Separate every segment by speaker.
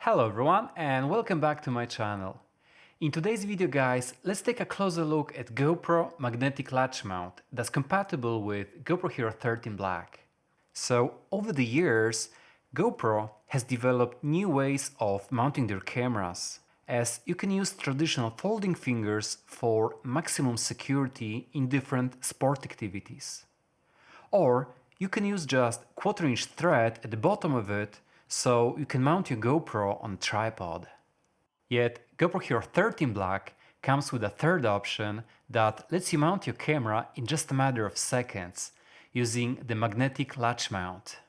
Speaker 1: Hello everyone and welcome back to my channel. In today's video guys, let's take a closer look at GoPro Magnetic Latch Mount that's compatible with GoPro Hero 13 Black. So over the years, GoPro has developed new ways of mounting their cameras, as you can use traditional folding fingers for maximum security in different sport activities. Or you can use just 1/4" thread at the bottom of it so you can mount your GoPro on a tripod. Yet GoPro Hero 13 Black comes with a third option that lets you mount your camera in just a matter of seconds using the magnetic latch mount.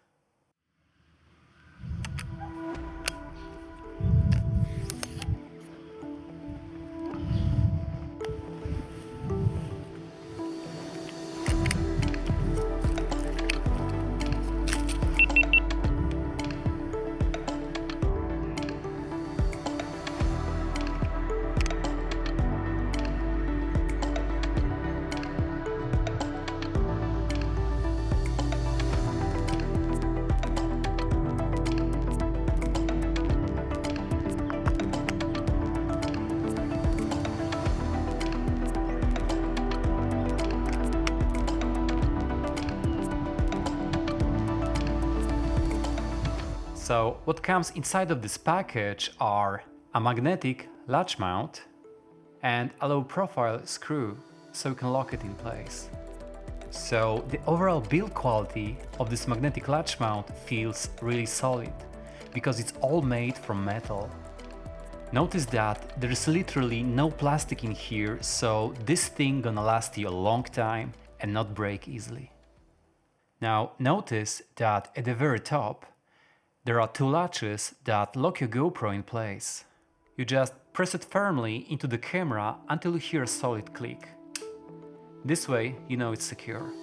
Speaker 1: So what comes inside of this package are a magnetic latch mount and a low profile screw so you can lock it in place. So the overall build quality of this magnetic latch mount feels really solid because it's all made from metal. Notice that there is literally no plastic in here, so this thing gonna last you a long time and not break easily. Now notice that at the very top there are two latches that lock your GoPro in place. You just press it firmly into the camera until you hear a solid click. This way you know it's secure.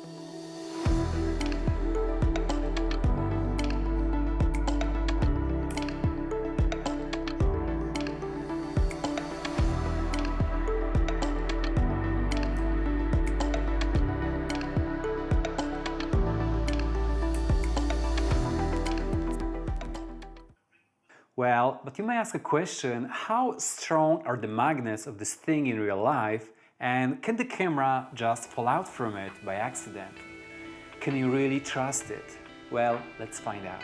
Speaker 1: Well, but you may ask a question, how strong are the magnets of this thing in real life, and can the camera just fall out from it by accident? Can you really trust it? Well, let's find out.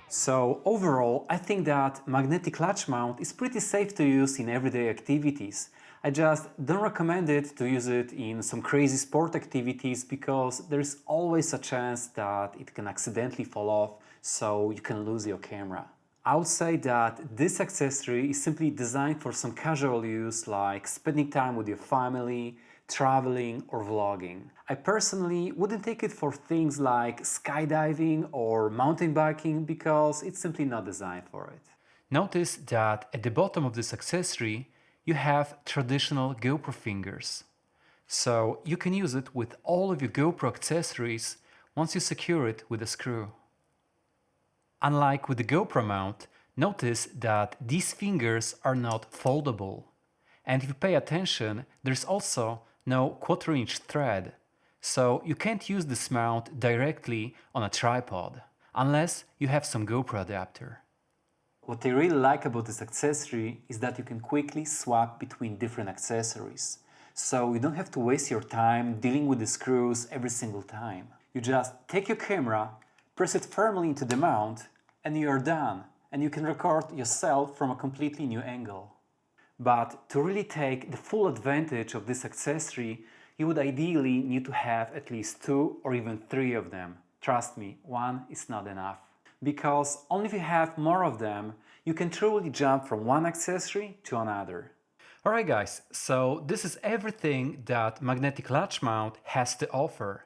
Speaker 1: So overall, I think that magnetic latch mount is pretty safe to use in everyday activities. I just don't recommend it to use it in some crazy sport activities because there is always a chance that it can accidentally fall off, so you can lose your camera. I would say that this accessory is simply designed for some casual use like spending time with your family, traveling or vlogging. I personally wouldn't take it for things like skydiving or mountain biking because it's simply not designed for it. Notice that at the bottom of this accessory you have traditional GoPro fingers. So you can use it with all of your GoPro accessories once you secure it with a screw. Unlike with the GoPro mount, notice that these fingers are not foldable. And if you pay attention, there's also no 1/4" thread, so you can't use this mount directly on a tripod, unless you have some GoPro adapter. What I really like about this accessory is that you can quickly swap between different accessories, so you don't have to waste your time dealing with the screws every single time. You just take your camera, press it firmly into the mount, and you're done, and you can record yourself from a completely new angle. But to really take the full advantage of this accessory, you would ideally need to have at least 2 or even 3 of them Trust me, one is not enough. Because only if you have more of them, you can truly jump from one accessory to another. Alright guys, so this is everything that Magnetic Latch Mount has to offer.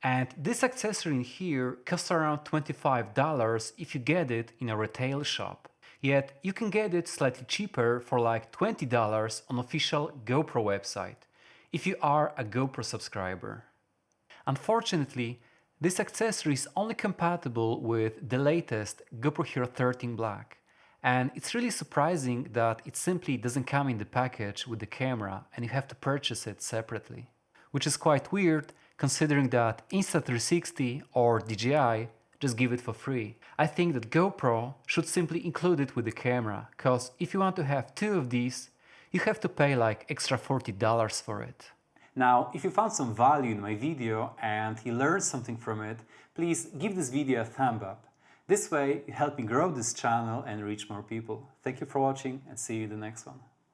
Speaker 1: And this accessory in here costs around $25 if you get it in a retail shop. Yet you can get it slightly cheaper for like $20 on official GoPro website, if you are a GoPro subscriber. Unfortunately, this accessory is only compatible with the latest GoPro Hero 13 Black. And it's really surprising that it simply doesn't come in the package with the camera and you have to purchase it separately. Which is quite weird considering that Insta360 or DJI just give it for free. I think that GoPro should simply include it with the camera, cause if you want to have two of these, you have to pay like extra $40 for it. Now, if you found some value in my video and you learned something from it, please give this video a thumb up. This way, you help me grow this channel and reach more people. Thank you for watching and see you in the next one.